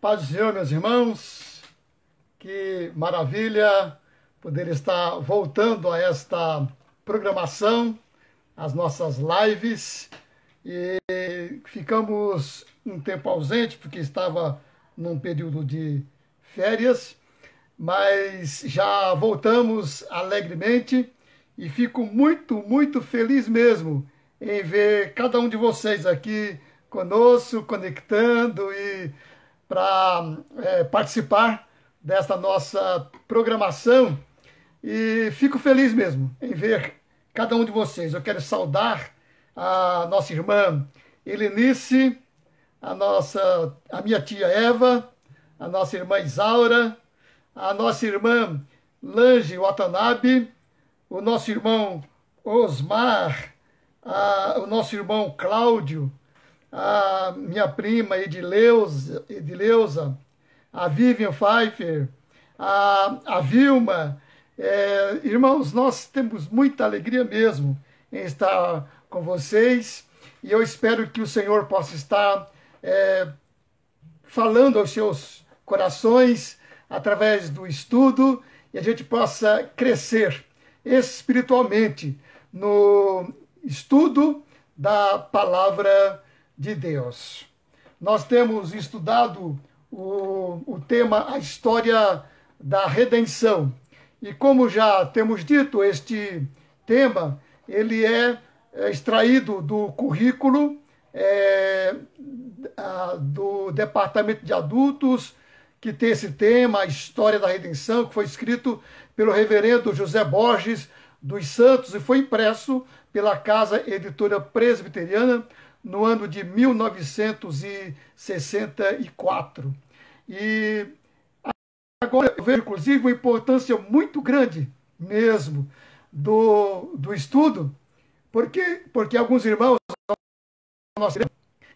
Paz do Senhor, meus irmãos, que maravilha poder estar voltando a esta programação, as nossas lives, e ficamos um tempo ausente porque estava num período de férias, mas já voltamos alegremente e fico muito feliz mesmo em ver cada um de vocês aqui conosco, conectando e para participar desta nossa programação, e fico feliz mesmo em ver cada um de vocês. Eu quero saudar a nossa irmã Helenice, a minha tia Eva, a nossa irmã Isaura, a nossa irmã Lange Watanabe, o nosso irmão Osmar, o nosso irmão Cláudio, a minha prima Edileuza, a Vivian Pfeiffer, a Vilma. Irmãos, nós temos muita alegria mesmo em estar com vocês, e eu espero que o Senhor possa estar falando aos seus corações através do estudo, e a gente possa crescer espiritualmente no estudo da palavra de Deus. Nós temos estudado o tema, a história da redenção. E como já temos dito, este tema, ele é extraído do currículo do Departamento de Adultos, que tem esse tema, a história da redenção, que foi escrito pelo reverendo José Borges dos Santos e foi impresso pela Casa Editora Presbiteriana no ano de 1964. E agora eu vejo, inclusive, uma importância muito grande mesmo do estudo, porque alguns irmãos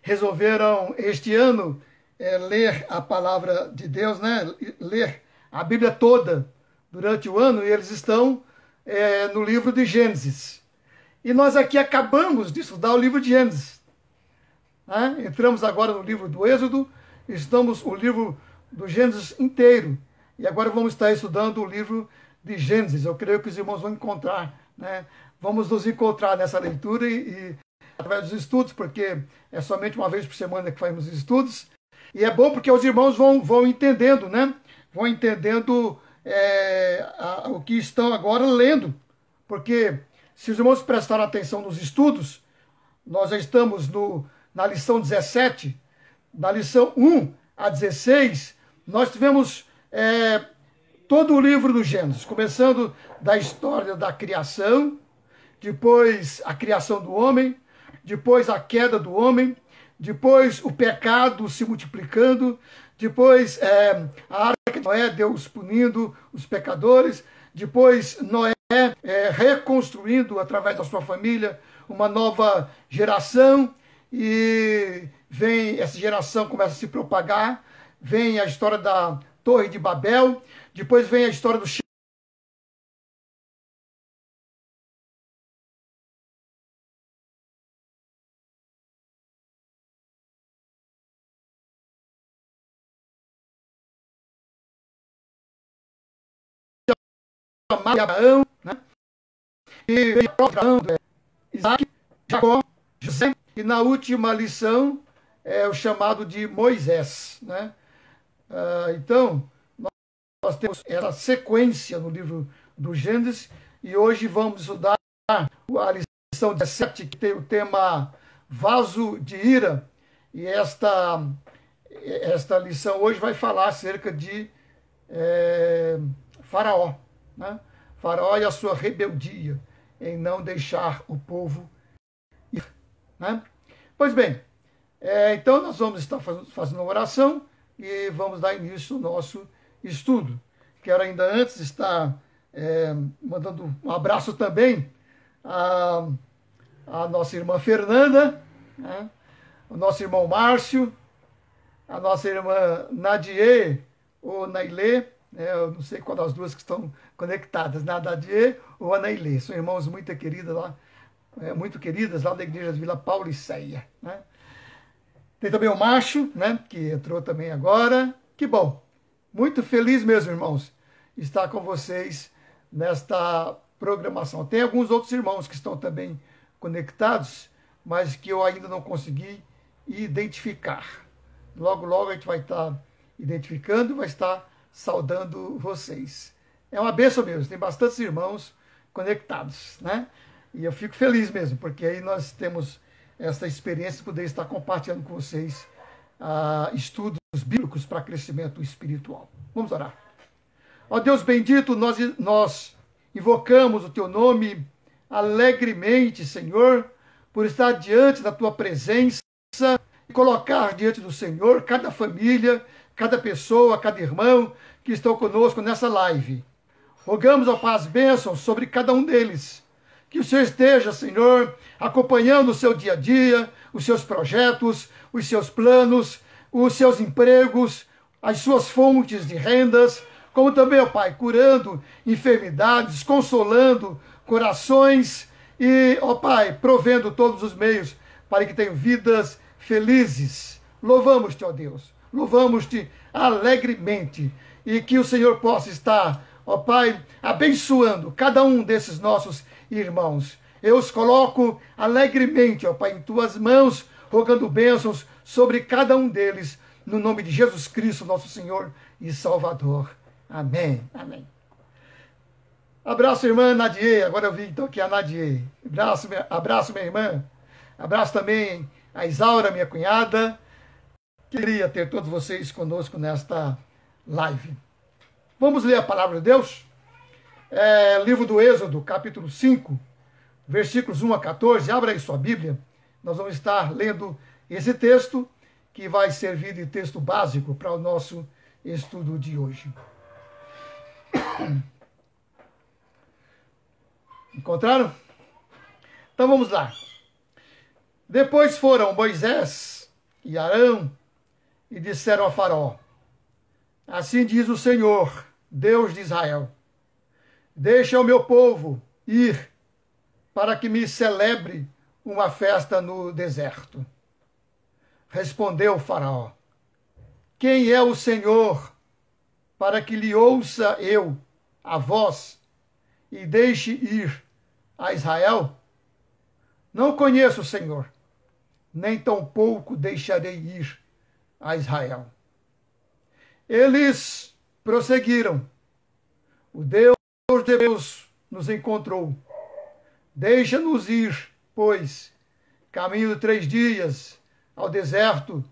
resolveram este ano ler a palavra de Deus, né? Ler a Bíblia toda durante o ano, e eles estão no livro de Gênesis. E nós aqui acabamos de estudar o livro de Gênesis. Entramos agora no livro do Êxodo, estamos o livro do Gênesis inteiro, e agora vamos estar estudando o livro de Gênesis. Eu creio que os irmãos vão encontrar, né? Vamos nos encontrar nessa leitura e através dos estudos, porque é somente uma vez por semana que fazemos estudos, e é bom porque os irmãos vão entendendo, né? Vão entendendo o que estão agora lendo, porque se os irmãos prestaram atenção nos estudos, nós já estamos na lição 17, da lição 1 a 16, nós tivemos todo o livro do Gênesis, começando da história da criação, depois a criação do homem, depois a queda do homem, depois o pecado se multiplicando, depois a arca de Noé, Deus punindo os pecadores, depois Noé reconstruindo através da sua família uma nova geração, e essa geração começa a se propagar, vem a história da Torre de Babel, depois vem a história do Abraão, né? E vem Abraão, Isaac, Jacó, José, e na última lição é o chamado de Moisés, né? Então, nós temos essa sequência no livro do Gênesis, e hoje vamos estudar a lição 17, que tem o tema vaso de ira, e esta lição hoje vai falar acerca de Faraó, né? Faraó e a sua rebeldia em não deixar o povo ir, né? Pois bem, então nós vamos estar fazendo uma oração e vamos dar início ao nosso estudo. Quero ainda antes estar mandando um abraço também à nossa irmã Fernanda, né? O nosso irmão Márcio, a nossa irmã Nadie ou Nailê, eu não sei qual das duas que estão conectadas, a Nadie ou a Nailê, são irmãos muito queridas lá da igreja de Vila Pauliceia, né? Tem também o Macho, né, que entrou também agora. Que bom. Muito feliz mesmo, irmãos, estar com vocês nesta programação. Tem alguns outros irmãos que estão também conectados, mas que eu ainda não consegui identificar. Logo, logo a gente vai estar identificando, vai estar saudando vocês. É uma bênção mesmo, tem bastantes irmãos conectados, né? E eu fico feliz mesmo, porque aí nós temos essa experiência de poder estar compartilhando com vocês estudos bíblicos para crescimento espiritual. Vamos orar. Ó Deus bendito, nós invocamos o teu nome alegremente, Senhor, por estar diante da tua presença e colocar diante do Senhor cada família, cada pessoa, cada irmão que estão conosco nessa live. Rogamos, ó Pai, as bênçãos sobre cada um deles. Que o Senhor esteja, Senhor, acompanhando o seu dia a dia, os seus projetos, os seus planos, os seus empregos, as suas fontes de rendas, como também, ó Pai, curando enfermidades, consolando corações e, ó Pai, provendo todos os meios para que tenham vidas felizes. Louvamos-te, ó Deus, louvamos-te alegremente e que o Senhor possa estar, ó Pai, abençoando cada um desses nossos irmãos. Eu os coloco alegremente, ó Pai, em tuas mãos, rogando bênçãos sobre cada um deles, no nome de Jesus Cristo, nosso Senhor e Salvador. Amém. Amém. Abraço, irmã Nadier. Agora eu vi então aqui a Nadier. Abraço, minha irmã. Abraço também a Isaura, minha cunhada. Queria ter todos vocês conosco nesta live. Vamos ler a palavra de Deus? Livro do Êxodo, capítulo 5, versículos 1 a 14. Abra aí sua Bíblia. Nós vamos estar lendo esse texto, que vai servir de texto básico para o nosso estudo de hoje. Encontraram? Então vamos lá. Depois foram Moisés e Arão e disseram a Faraó: assim diz o Senhor, Deus de Israel: deixa o meu povo ir, para que me celebre uma festa no deserto. Respondeu o Faraó: quem é o Senhor, para que lhe ouça eu a voz e deixe ir a Israel? Não conheço o Senhor, nem tampouco deixarei ir a Israel. Eles prosseguiram: o Deus de Deus nos encontrou. Deixa-nos ir, pois, caminho de 3 dias ao deserto,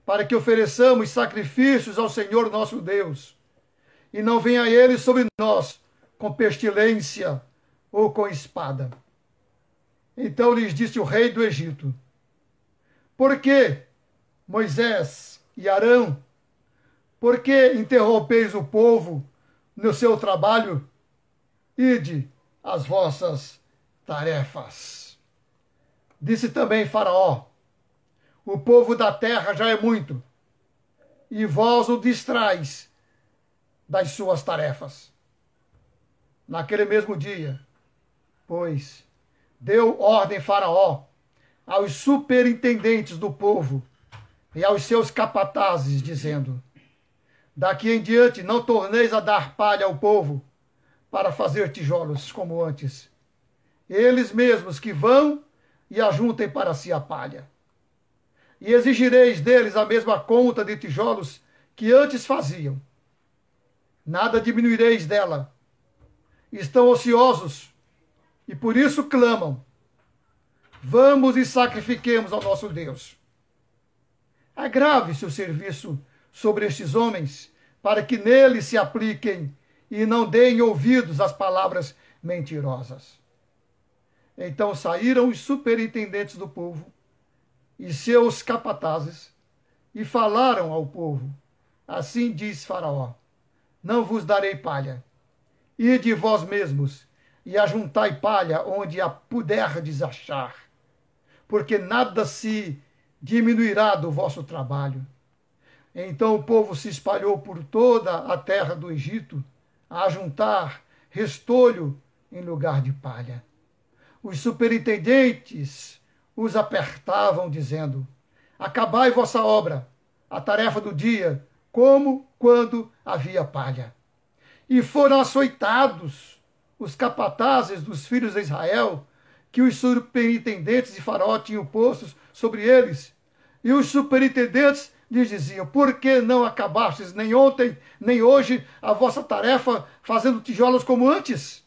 para que ofereçamos sacrifícios ao Senhor nosso Deus, e não venha ele sobre nós com pestilência ou com espada. Então lhes disse o rei do Egito: por que, Moisés e Arão, por que interrompeis o povo no seu trabalho? Ide às vossas tarefas. Disse também Faraó: o povo da terra já é muito, e vós o distrais das suas tarefas. Naquele mesmo dia, pois, deu ordem Faraó aos superintendentes do povo e aos seus capatazes, dizendo: daqui em diante não torneis a dar palha ao povo para fazer tijolos como antes. Eles mesmos que vão e ajuntem para si a palha. E exigireis deles a mesma conta de tijolos que antes faziam. Nada diminuireis dela. Estão ociosos e por isso clamam: vamos e sacrifiquemos ao nosso Deus. Agrave-se o serviço sobre estes homens, para que neles se apliquem e não deem ouvidos às palavras mentirosas. Então saíram os superintendentes do povo e seus capatazes e falaram ao povo: assim diz Faraó: não vos darei palha. Ide vós mesmos e ajuntai palha onde a puderdes achar, porque nada se diminuirá do vosso trabalho. Então o povo se espalhou por toda a terra do Egito, a ajuntar restolho em lugar de palha. Os superintendentes os apertavam, dizendo: acabai vossa obra, a tarefa do dia, como quando havia palha. E foram açoitados os capatazes dos filhos de Israel, que os superintendentes de Faraó tinham postos sobre eles. E os superintendentes lhes diziam: por que não acabastes nem ontem, nem hoje, a vossa tarefa, fazendo tijolos como antes?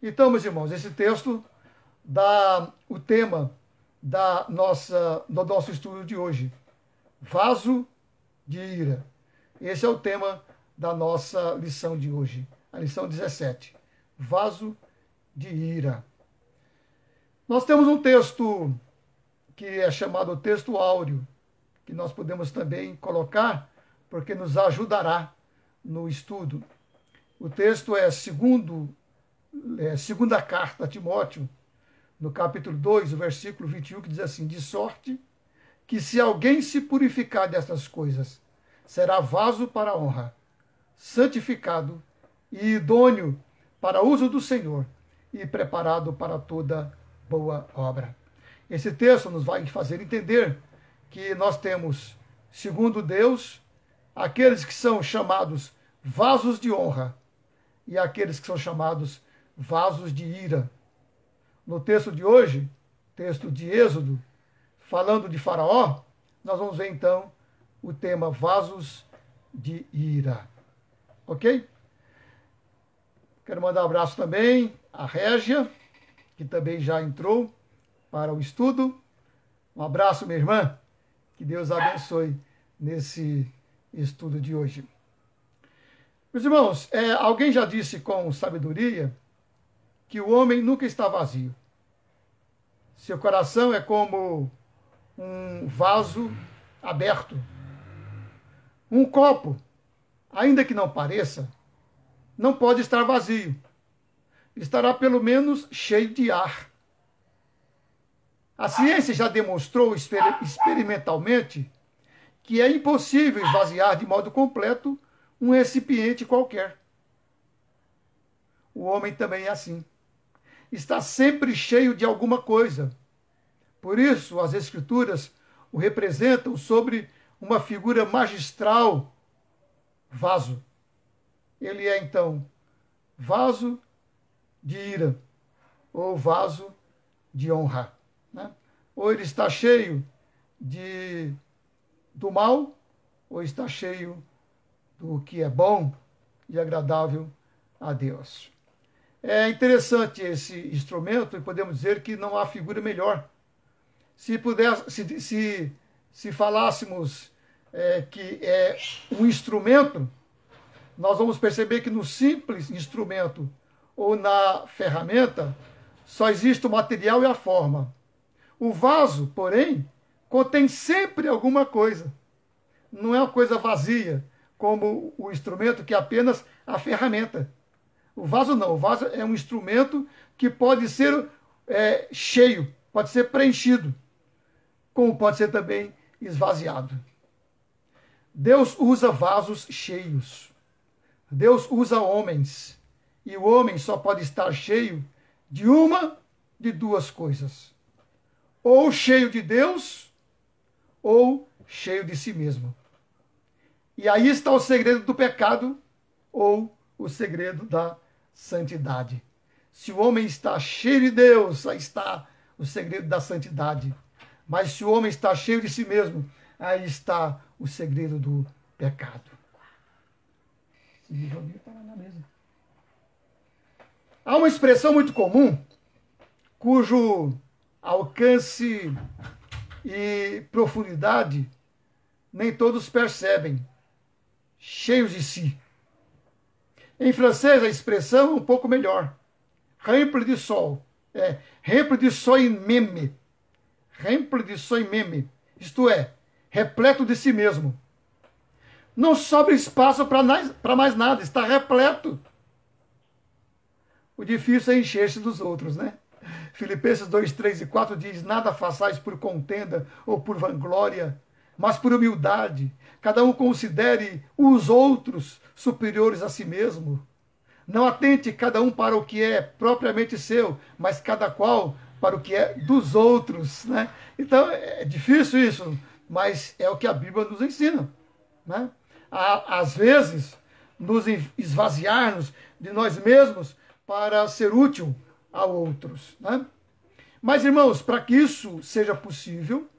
Então, meus irmãos, esse texto dá o tema do nosso estudo de hoje. Vaso de ira. Esse é o tema da nossa lição de hoje. A lição 17. Vaso de ira. Nós temos um texto que é chamado texto áureo, que nós podemos também colocar, porque nos ajudará no estudo. O texto é segunda carta a Timóteo, no capítulo 2, o versículo 21, que diz assim: de sorte que se alguém se purificar destas coisas, será vaso para a honra, santificado e idôneo para uso do Senhor e preparado para toda boa obra. Esse texto nos vai fazer entender que nós temos, segundo Deus, aqueles que são chamados vasos de honra e aqueles que são chamados vasos de ira. No texto de hoje, texto de Êxodo, falando de Faraó, nós vamos ver então o tema vasos de ira. Ok? Quero mandar um abraço também à Régia, que também já entrou para o estudo. Um abraço, minha irmã. Que Deus abençoe nesse estudo de hoje. Meus irmãos, alguém já disse com sabedoria que o homem nunca está vazio. Seu coração é como um vaso aberto. Um copo, ainda que não pareça, não pode estar vazio. Estará pelo menos cheio de ar. A ciência já demonstrou experimentalmente que é impossível esvaziar de modo completo um recipiente qualquer. O homem também é assim. Está sempre cheio de alguma coisa. Por isso, as Escrituras o representam sobre uma figura magistral, vaso. Ele é, então, vaso de ira, ou vaso de honra. Né? Ou ele está cheio do mal, ou está cheio do que é bom e agradável a Deus. É interessante esse instrumento e podemos dizer que não há figura melhor. Se falássemos que é um instrumento, nós vamos perceber que no simples instrumento ou na ferramenta só existe o material e a forma. O vaso, porém, contém sempre alguma coisa. Não é uma coisa vazia, como o instrumento que é apenas a ferramenta. O vaso não. O vaso é um instrumento que pode ser cheio, pode ser preenchido, como pode ser também esvaziado. Deus usa vasos cheios. Deus usa homens. E o homem só pode estar cheio de uma de duas coisas. Ou cheio de Deus, ou cheio de si mesmo. E aí está o segredo do pecado, ou o segredo da santidade. Se o homem está cheio de Deus, aí está o segredo da santidade. Mas se o homem está cheio de si mesmo, aí está o segredo do pecado. Há uma expressão muito comum, cujo alcance e profundidade nem todos percebem. Cheios de si. Em francês, a expressão é um pouco melhor. Rempli de sol. Rempli de soi-même. Rempli de soi-même. Isto é, repleto de si mesmo. Não sobra espaço para mais nada. Está repleto. O difícil é encher-se dos outros, né? Filipenses 2, 3 e 4 diz: nada façais por contenda ou por vanglória, mas por humildade. Cada um considere os outros superiores a si mesmo. Não atente cada um para o que é propriamente seu, mas cada qual para o que é dos outros, né? Então, é difícil isso, mas é o que a Bíblia nos ensina, né? Às vezes, nos esvaziarmos de nós mesmos para ser útil a outros, né? Mas, irmãos, para que isso seja possível,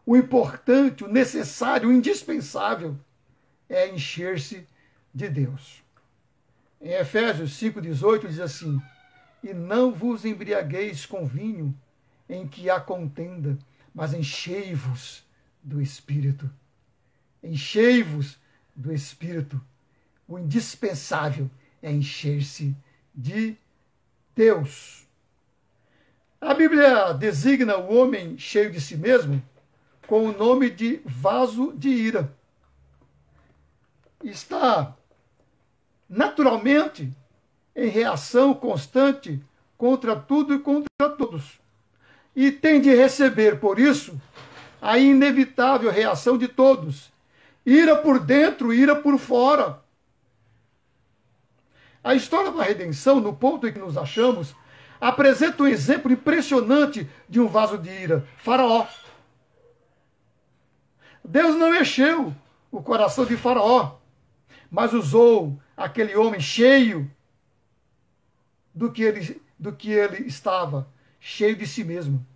o importante, o necessário, o indispensável é encher-se de Deus. Em Efésios 5,18 diz assim: e não vos embriagueis com vinho em que há contenda, mas enchei-vos do Espírito. Enchei-vos do Espírito. O indispensável é encher-se de Deus. A Bíblia designa o homem cheio de si mesmo com o nome de vaso de ira. Está naturalmente em reação constante contra tudo e contra todos. E tem de receber, por isso, a inevitável reação de todos. Ira por dentro, ira por fora. A história da redenção, no ponto em que nos achamos, apresenta um exemplo impressionante de um vaso de ira: Faraó. Deus não encheu o coração de Faraó, mas usou aquele homem cheio do que ele estava, cheio de si mesmo.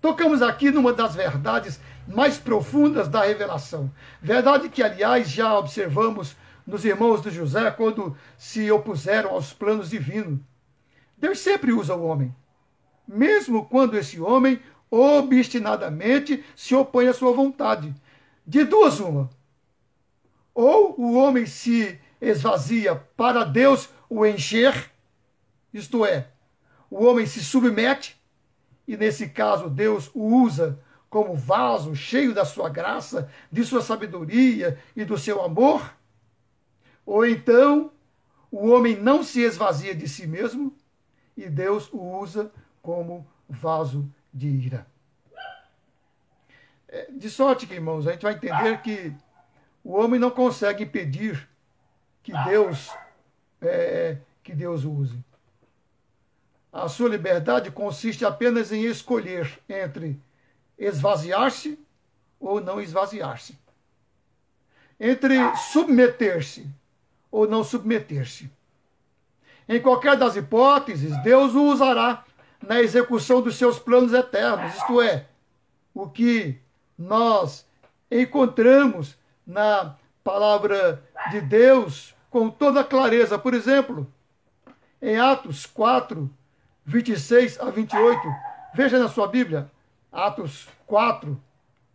Tocamos aqui numa das verdades mais profundas da revelação. Verdade que, aliás, já observamos nos irmãos de José quando se opuseram aos planos divinos. Deus sempre usa o homem, mesmo quando esse homem obstinadamente se opõe à sua vontade. De duas uma: ou o homem se esvazia para Deus o encher, isto é, o homem se submete, e nesse caso Deus o usa como vaso cheio da sua graça, de sua sabedoria e do seu amor, ou então o homem não se esvazia de si mesmo e Deus o usa como vaso de ira. De sorte que, irmãos, a gente vai entender que o homem não consegue impedir que Deus o use. A sua liberdade consiste apenas em escolher entre esvaziar-se ou não esvaziar-se, entre submeter-se ou não submeter-se. Em qualquer das hipóteses, Deus o usará na execução dos seus planos eternos, isto é, o que nós encontramos na palavra de Deus com toda clareza. Por exemplo, em Atos 4, 26 a 28, veja na sua Bíblia, Atos 4,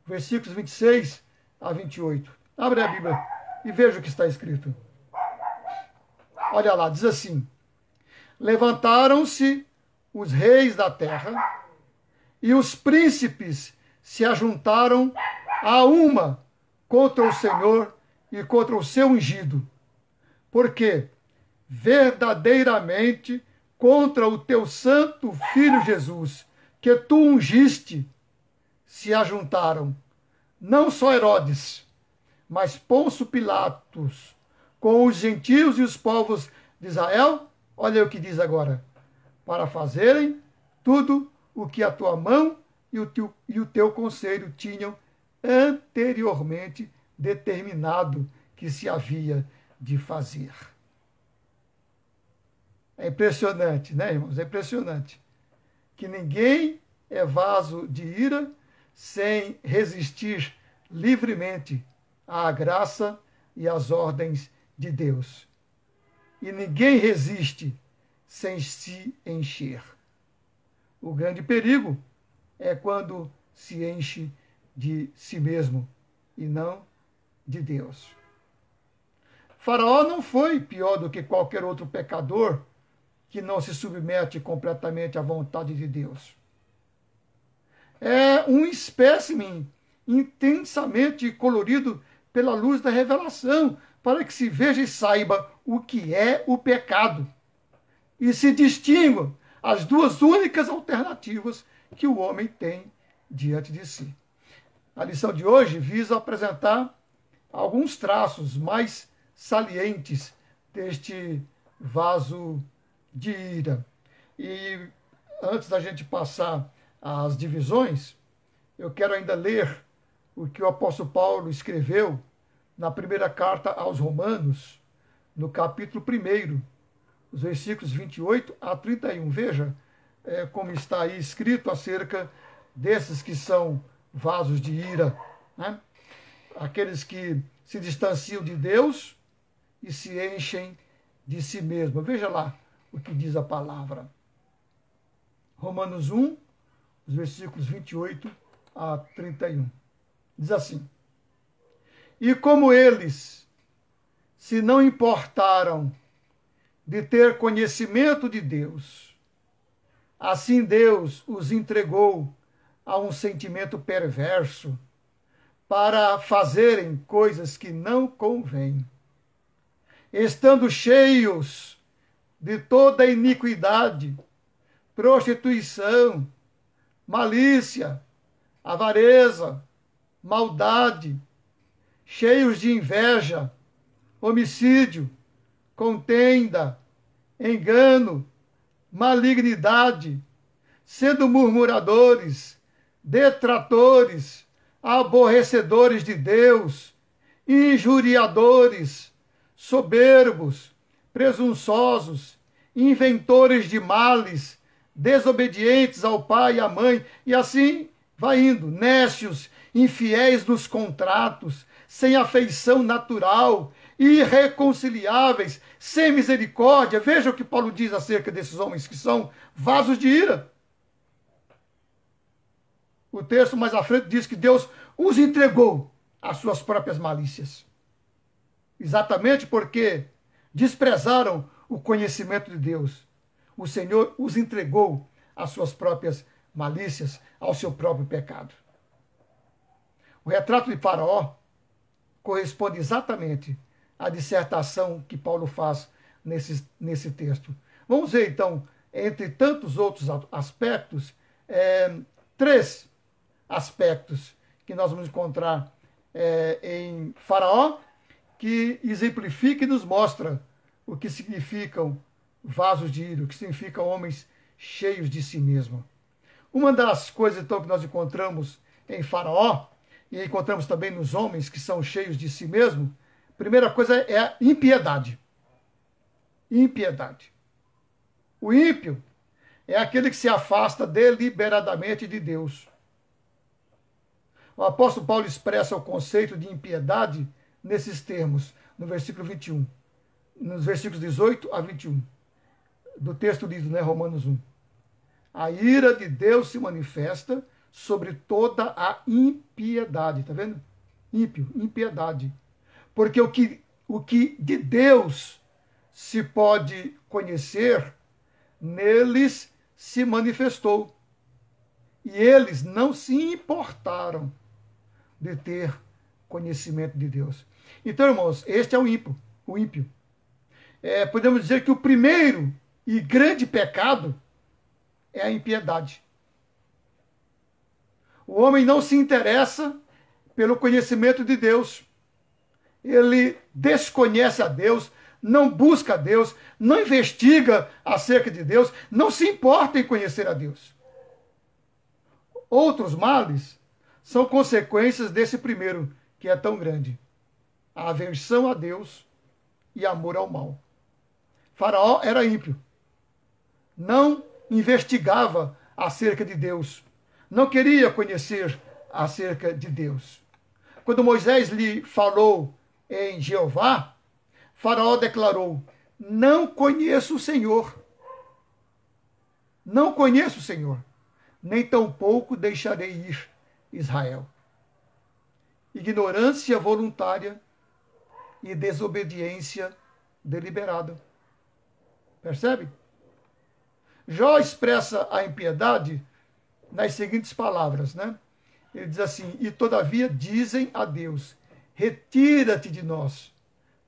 versículos 26 a 28. Abre a Bíblia e veja o que está escrito. Olha lá, diz assim: levantaram-se os reis da terra e os príncipes se ajuntaram a uma contra o Senhor e contra o seu ungido, porque verdadeiramente contra o teu santo Filho Jesus, que tu ungiste, se ajuntaram não só Herodes, mas Pôncio Pilatos, com os gentios e os povos de Israel. Olha o que diz agora: para fazerem tudo o que a tua mão e o teu conselho tinham anteriormente determinado que se havia de fazer. É impressionante, né, irmãos? É impressionante que ninguém é vaso de ira sem resistir livremente à graça e às ordens de Deus. E ninguém resiste sem se encher. O grande perigo é quando se enche de si mesmo e não de Deus. Faraó não foi pior do que qualquer outro pecador que não se submete completamente à vontade de Deus. É um espécimen intensamente colorido pela luz da revelação, para que se veja e saiba o que é o pecado e se distinguam as duas únicas alternativas que o homem tem diante de si. A lição de hoje visa apresentar alguns traços mais salientes deste vaso de ira. E antes da gente passar às divisões, eu quero ainda ler o que o apóstolo Paulo escreveu na primeira carta aos Romanos, no capítulo 1, os versículos 28 a 31. Veja como está aí escrito acerca desses que são vasos de ira, né? Aqueles que se distanciam de Deus e se enchem de si mesmo. Veja lá o que diz a palavra. Romanos 1, os versículos 28 a 31. Diz assim: E como eles se não importaram de ter conhecimento de Deus, assim Deus os entregou a um sentimento perverso para fazerem coisas que não convêm, estando cheios de toda iniquidade, prostituição, malícia, avareza, maldade, cheios de inveja, homicídio, contenda, engano, malignidade, sendo murmuradores, detratores, aborrecedores de Deus, injuriadores, soberbos, presunçosos, inventores de males, desobedientes ao pai e à mãe, e assim vai indo, nécios, infiéis nos contratos, sem afeição natural, irreconciliáveis, sem misericórdia. Veja o que Paulo diz acerca desses homens que são vasos de ira. O texto mais à frente diz que Deus os entregou às suas próprias malícias. Exatamente porque desprezaram o conhecimento de Deus. O Senhor os entregou às suas próprias malícias, ao seu próprio pecado. O retrato de Faraó corresponde exatamente à dissertação que Paulo faz nesse texto. Vamos ver, então, entre tantos outros aspectos, 3 aspectos que nós vamos encontrar em Faraó, que exemplifica e nos mostra o que significam vasos de ira, o que significam homens cheios de si mesmo. Uma das coisas, então, que nós encontramos em Faraó, e encontramos também nos homens que são cheios de si mesmo, primeira coisa é a impiedade. Impiedade. O ímpio é aquele que se afasta deliberadamente de Deus. O apóstolo Paulo expressa o conceito de impiedade nesses termos, no versículo 21, nos versículos 18 a 21, do texto lido, né, Romanos 1. A ira de Deus se manifesta sobre toda a impiedade. Está vendo? Ímpio, impiedade. Porque o que de Deus se pode conhecer, neles se manifestou. E eles não se importaram de ter conhecimento de Deus. Então, irmãos, este é o ímpio. O ímpio. Podemos dizer que o primeiro e grande pecado é a impiedade. O homem não se interessa pelo conhecimento de Deus. Ele desconhece a Deus, não busca a Deus, não investiga acerca de Deus, não se importa em conhecer a Deus. Outros males são consequências desse primeiro, que é tão grande: a aversão a Deus e amor ao mal. Faraó era ímpio. Não investigava acerca de Deus. Não queria conhecer acerca de Deus. Quando Moisés lhe falou em Jeová, Faraó declarou: não conheço o Senhor. Não conheço o Senhor, nem tampouco deixarei ir Israel. Ignorância voluntária e desobediência deliberada. Percebe? Jó expressa a impiedade nas seguintes palavras, né? Ele diz assim: e todavia dizem a Deus, retira-te de nós,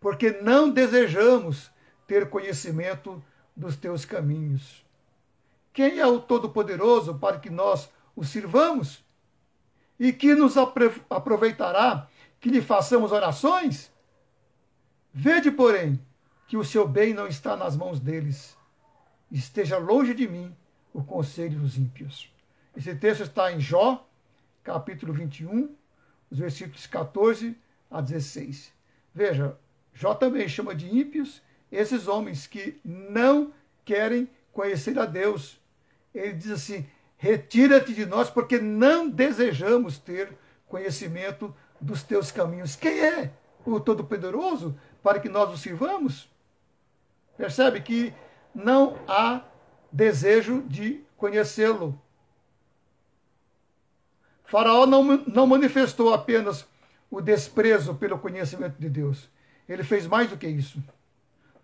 porque não desejamos ter conhecimento dos teus caminhos. Quem é o Todo-Poderoso para que nós o sirvamos? E que nos aproveitará que lhe façamos orações? Vede, porém, que o seu bem não está nas mãos deles. Esteja longe de mim o conselho dos ímpios. Esse texto está em Jó, capítulo 21, os versículos 14 a 16. Veja, Jó também chama de ímpios esses homens que não querem conhecer a Deus. Ele diz assim: retira-te de nós, porque não desejamos ter conhecimento dos teus caminhos. Quem é o Todo-Poderoso para que nós o sirvamos? Percebe que não há desejo de conhecê-lo. Faraó não manifestou apenas o desprezo pelo conhecimento de Deus. Ele fez mais do que isso.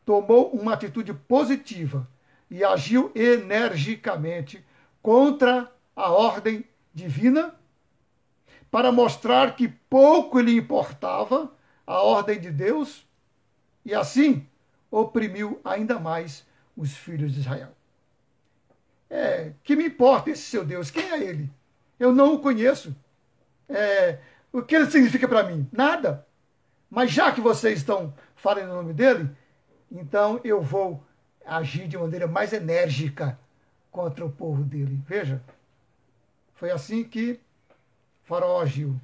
Tomou uma atitude positiva e agiu energicamente contra a ordem divina para mostrar que pouco lhe importava a ordem de Deus e assim oprimiu ainda mais os filhos de Israel. Que me importa esse seu Deus? Quem é ele? Eu não o conheço. O que ele significa para mim? Nada. Mas já que vocês estão falando o nome dele, então eu vou agir de maneira mais enérgica contra o povo dele. Veja, foi assim que Faraó agiu,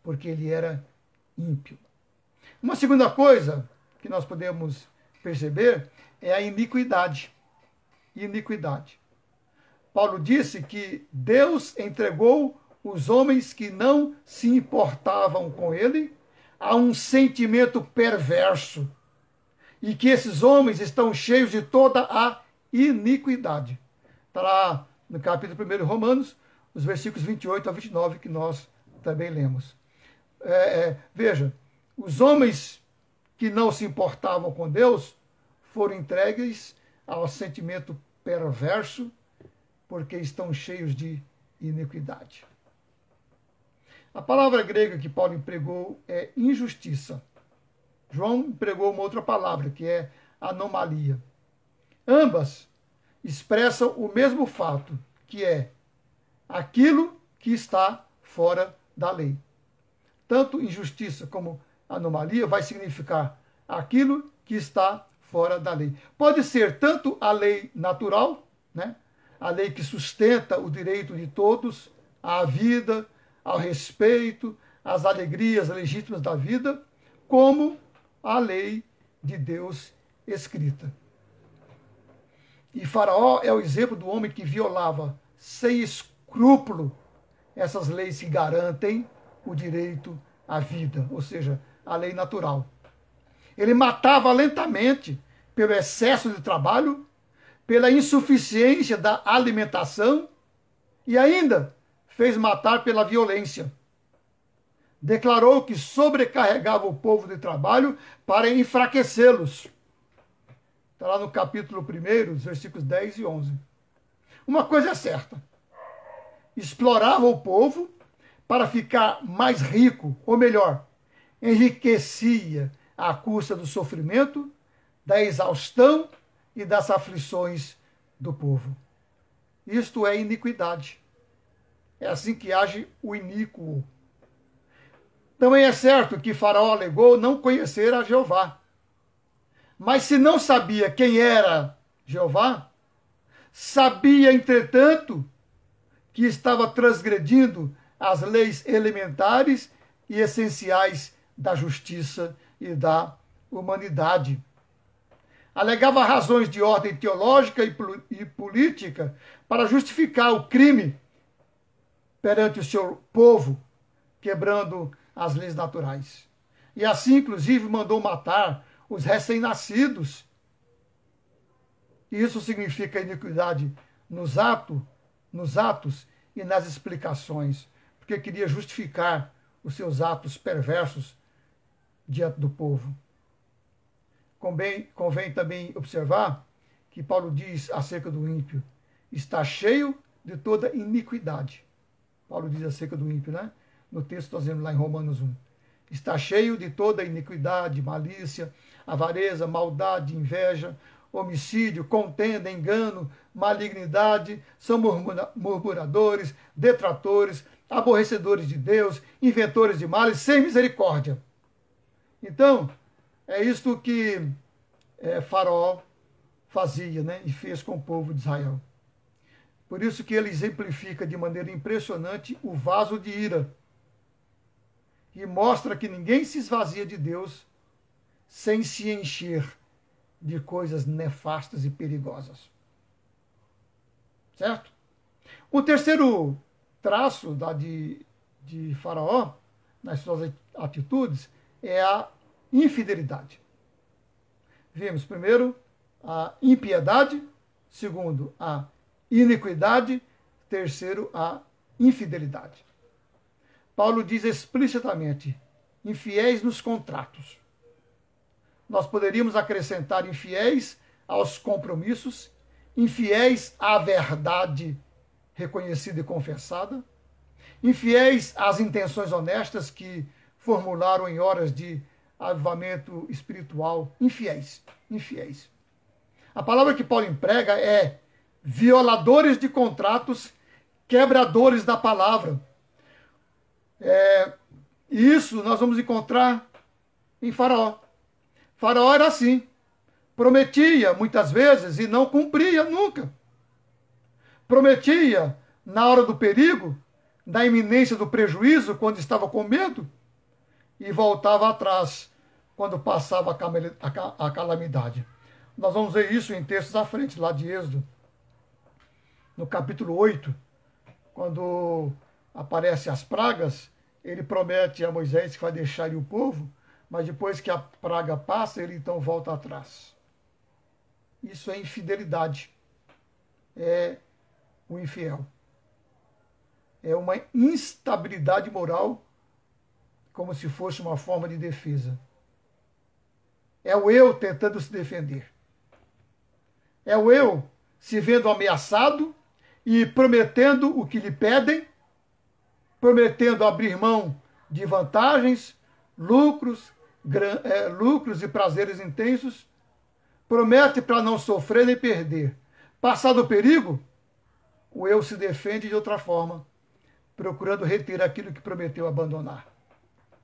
porque ele era ímpio. Uma segunda coisa que nós podemos perceber é a iniquidade. Iniquidade. Paulo disse que Deus entregou os homens que não se importavam com ele a um sentimento perverso e que esses homens estão cheios de toda a iniquidade. Está lá no capítulo 1 de Romanos, os versículos 28 a 29, que nós também lemos. Veja, os homens que não se importavam com Deus foram entregues ao sentimento perverso porque estão cheios de iniquidade. A palavra grega que Paulo empregou é injustiça. João empregou uma outra palavra, que é anomalia. Ambas expressam o mesmo fato, que é aquilo que está fora da lei. Tanto injustiça como anomalia vai significar aquilo que está fora da lei. Pode ser tanto a lei natural, né? A lei que sustenta o direito de todos à vida, ao respeito, às alegrias legítimas da vida, como a lei de Deus escrita. E Faraó é o exemplo do homem que violava sem escrúpulo essas leis que garantem o direito à vida, ou seja, a lei natural. Ele matava lentamente pelo excesso de trabalho, pela insuficiência da alimentação e ainda fez matar pela violência. Declarou que sobrecarregava o povo de trabalho para enfraquecê-los. Está lá no capítulo 1, versículos 10 e 11. Uma coisa é certa. Explorava o povo para ficar mais rico, ou melhor, enriquecia à custa do sofrimento, da exaustão e das aflições do povo. Isto é iniquidade. É assim que age o iníquo. Também é certo que Faraó alegou não conhecer a Jeová. Mas se não sabia quem era Jeová, sabia, entretanto, que estava transgredindo as leis elementares e essenciais da justiça e da humanidade. Alegava razões de ordem teológica e política para justificar o crime perante o seu povo, quebrando as leis naturais. E assim, inclusive, mandou matar os recém-nascidos. Isso significa iniquidade nos atos e nas explicações, porque queria justificar os seus atos perversos diante do povo. Convém também observar que Paulo diz acerca do ímpio, está cheio de toda iniquidade. Paulo diz acerca do ímpio, né? No texto que nós vemos lá em Romanos 1. Está cheio de toda iniquidade, malícia, avareza, maldade, inveja, homicídio, contenda, engano, malignidade, são murmuradores, detratores, aborrecedores de Deus, inventores de males, sem misericórdia. Então, é isto que Faraó fazia, né? E fez com o povo de Israel. Por isso que ele exemplifica de maneira impressionante o vaso de ira. E mostra que ninguém se esvazia de Deus sem se encher de coisas nefastas e perigosas. Certo? O terceiro traço de Faraó, nas suas atitudes, é a infidelidade. Vimos primeiro a impiedade, segundo a iniquidade, terceiro a infidelidade. Paulo diz explicitamente, infiéis nos contratos. Nós poderíamos acrescentar infiéis aos compromissos, infiéis à verdade reconhecida e confessada, infiéis às intenções honestas que formularam em horas de avivamento espiritual, infiéis. A palavra que Paulo emprega é violadores de contratos, quebradores da palavra. Isso nós vamos encontrar em Faraó. Faraó era assim. Prometia muitas vezes e não cumpria nunca. Prometia na hora do perigo, na iminência do prejuízo, quando estava com medo, e voltava atrás quando passava a calamidade. Nós vamos ver isso em textos à frente, lá de Êxodo, no capítulo 8, quando aparecem as pragas, ele promete a Moisés que vai deixar o povo, mas depois que a praga passa, ele então volta atrás. Isso é infidelidade. É o infiel. É uma instabilidade moral, como se fosse uma forma de defesa. É o eu tentando se defender. É o eu se vendo ameaçado e prometendo o que lhe pedem, prometendo abrir mão de vantagens, lucros e prazeres intensos, promete para não sofrer nem perder. Passado o perigo, o eu se defende de outra forma, procurando reter aquilo que prometeu abandonar.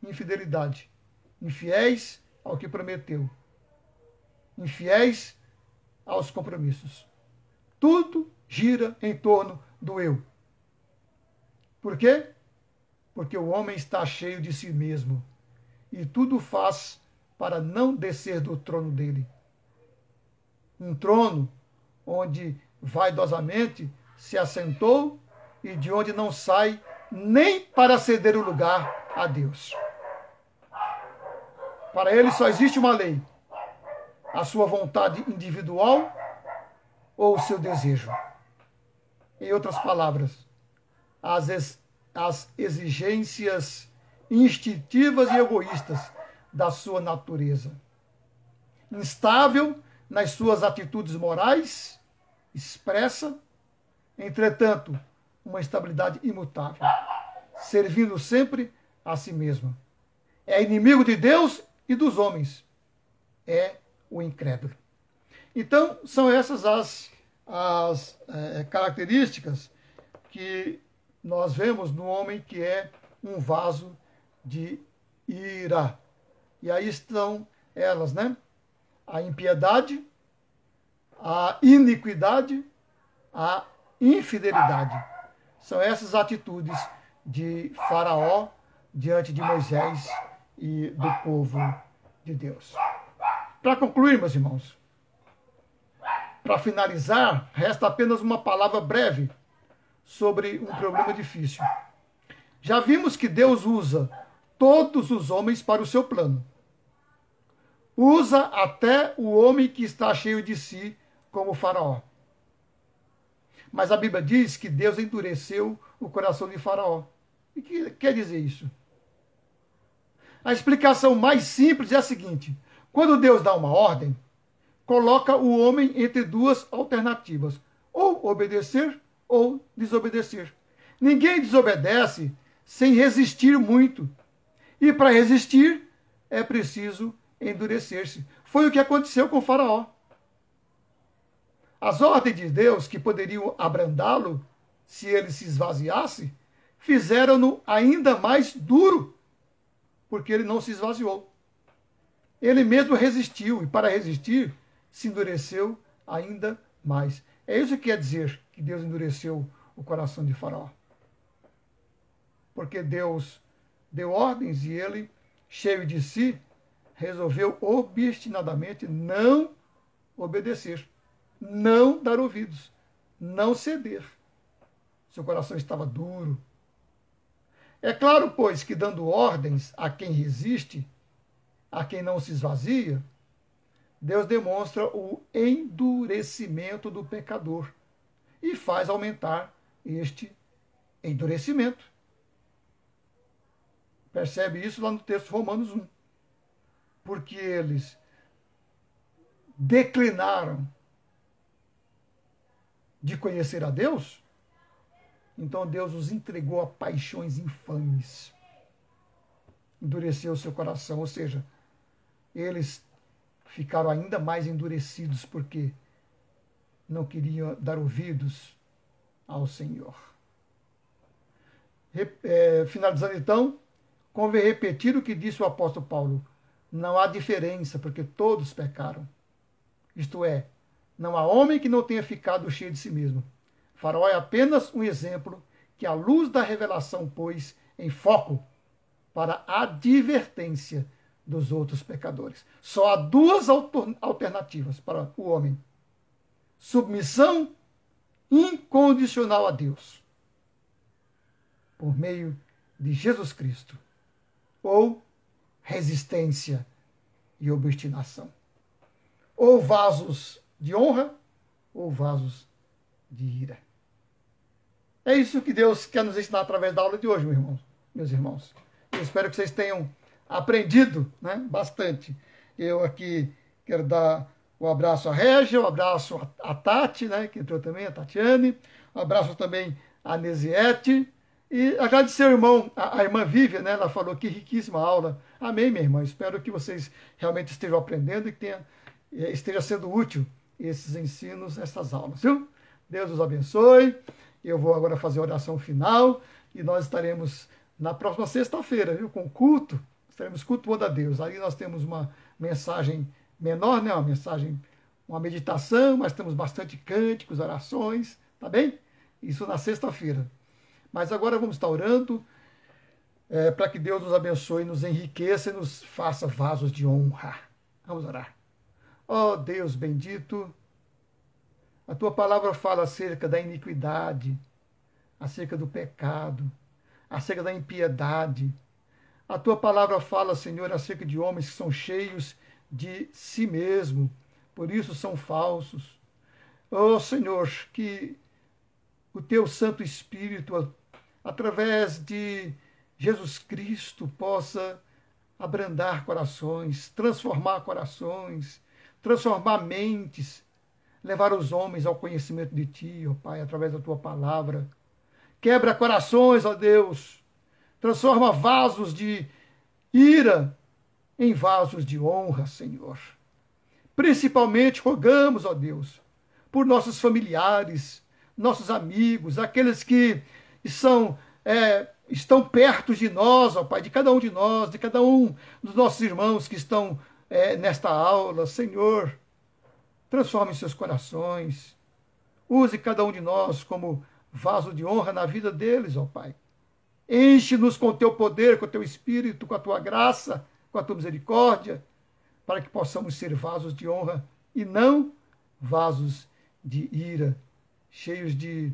Infidelidade. Infiéis ao que prometeu. Infiéis aos compromissos. Tudo gira em torno do eu. Por quê? Porque o homem está cheio de si mesmo e tudo faz para não descer do trono dele. Um trono onde vaidosamente se assentou e de onde não sai nem para ceder o lugar a Deus. Para ele só existe uma lei: a sua vontade individual ou o seu desejo. Em outras palavras, as exigências instintivas e egoístas da sua natureza. Instável nas suas atitudes morais, expressa, entretanto, uma estabilidade imutável, servindo sempre a si mesma. É inimigo de Deus e dos homens. É o incrédulo. Então, são essas as características que nós vemos no homem que é um vaso de ira. E aí estão elas, né? A impiedade, a iniquidade, a infidelidade. São essas atitudes de Faraó diante de Moisés e do povo de Deus. Para concluir, meus irmãos, para finalizar, resta apenas uma palavra breve sobre um problema difícil. Já vimos que Deus usa todos os homens para o seu plano. Usa até o homem que está cheio de si, como o Faraó. Mas a Bíblia diz que Deus endureceu o coração de Faraó. E o que quer dizer isso? A explicação mais simples é a seguinte: quando Deus dá uma ordem, coloca o homem entre duas alternativas: ou obedecer ou desobedecer. Ninguém desobedece sem resistir muito. E para resistir, é preciso endurecer-se. Foi o que aconteceu com Faraó. As ordens de Deus, que poderiam abrandá-lo se ele se esvaziasse, fizeram-no ainda mais duro, porque ele não se esvaziou. Ele mesmo resistiu, e para resistir, se endureceu ainda mais. É isso que quer dizer que Deus endureceu o coração de Faraó. Porque Deus deu ordens e ele, cheio de si, resolveu obstinadamente não obedecer, não dar ouvidos, não ceder. Seu coração estava duro. É claro, pois, que dando ordens a quem resiste, a quem não se esvazia, Deus demonstra o endurecimento do pecador e faz aumentar este endurecimento. Percebe isso lá no texto de Romanos 1. Porque eles declinaram de conhecer a Deus, então Deus os entregou a paixões infames. Endureceu o seu coração, ou seja, eles ficaram ainda mais endurecidos porque não queriam dar ouvidos ao Senhor. Finalizando então, convém repetir o que disse o apóstolo Paulo. Não há diferença, porque todos pecaram. Isto é, não há homem que não tenha ficado cheio de si mesmo. Faraó é apenas um exemplo que a luz da revelação pôs em foco para a advertência dos outros pecadores. Só há duas alternativas para o homem: submissão incondicional a Deus, por meio de Jesus Cristo, ou resistência e obstinação. Ou vasos de honra, ou vasos de ira. É isso que Deus quer nos ensinar através da aula de hoje, meus irmãos. Eu espero que vocês tenham aprendido, né, bastante. Eu aqui quero dar um abraço à Régia, um abraço à Tati, né, que entrou também, a Tatiane, um abraço também à Nesiete, e agradecer ao irmão, a irmã Vivian, né, ela falou que riquíssima aula. Amém, minha irmã. Espero que vocês realmente estejam aprendendo e que esteja sendo útil esses ensinos, essas aulas, viu? Deus os abençoe. Eu vou agora fazer a oração final e nós estaremos na próxima sexta-feira, viu? Com culto, estaremos cultuando a Deus. Aí nós temos uma mensagem menor, né? Uma meditação, mas temos bastante cânticos, orações, tá bem? Isso na sexta-feira. Mas agora vamos estar orando para que Deus nos abençoe, nos enriqueça e nos faça vasos de honra. Vamos orar. Ó Deus bendito, a tua palavra fala acerca da iniquidade, acerca do pecado, acerca da impiedade. A tua palavra fala, Senhor, acerca de homens que são cheios de si mesmo, por isso são falsos. Ó Senhor, que o teu Santo Espírito, através de Jesus Cristo, possa abrandar corações, transformar mentes, levar os homens ao conhecimento de Ti, ó Pai, através da Tua palavra. Quebra corações, ó Deus. Transforma vasos de ira em vasos de honra, Senhor. Principalmente rogamos, ó Deus, por nossos familiares, nossos amigos, aqueles que estão perto de nós, ó Pai, de cada um de nós, de cada um dos nossos irmãos que estão nesta aula. Senhor, transforme seus corações. Use cada um de nós como vaso de honra na vida deles, ó Pai. Enche-nos com o teu poder, com o teu espírito, com a tua graça, com a tua misericórdia, para que possamos ser vasos de honra e não vasos de ira, cheios de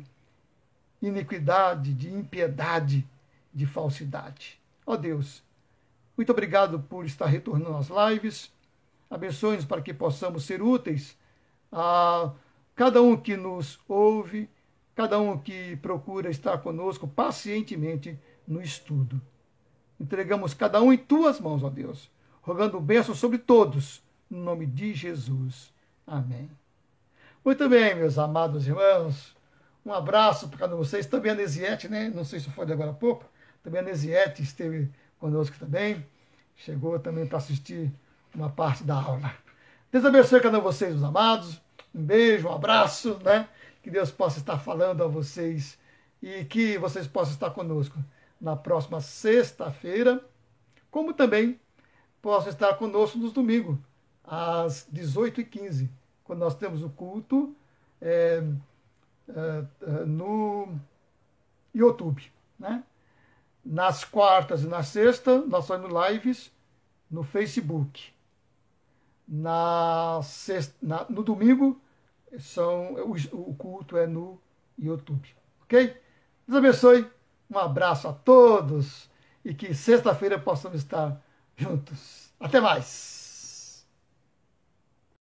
iniquidade, de impiedade, de falsidade. Ó Deus, muito obrigado por estar retornando às lives. Abençoe-nos para que possamos ser úteis a cada um que nos ouve, cada um que procura estar conosco pacientemente no estudo. Entregamos cada um em tuas mãos, ó Deus, rogando bênção sobre todos, no nome de Jesus. Amém. Muito bem, meus amados irmãos. Um abraço para cada um de vocês. Também a Nesiete, né? Não sei se foi de agora há pouco. Também a Nesiete esteve conosco também. Chegou também para assistir uma parte da aula. Deus abençoe cada um de vocês, meus amados. Um beijo, um abraço, né? Que Deus possa estar falando a vocês e que vocês possam estar conosco na próxima sexta-feira, como também possam estar conosco nos domingos, às 18h15, quando nós temos o culto no YouTube, né? Nas quartas e na sexta, nós fazemos lives no Facebook. No domingo, o culto é no YouTube. Ok? Deus abençoe. Um abraço a todos e que sexta-feira possamos estar juntos. Até mais!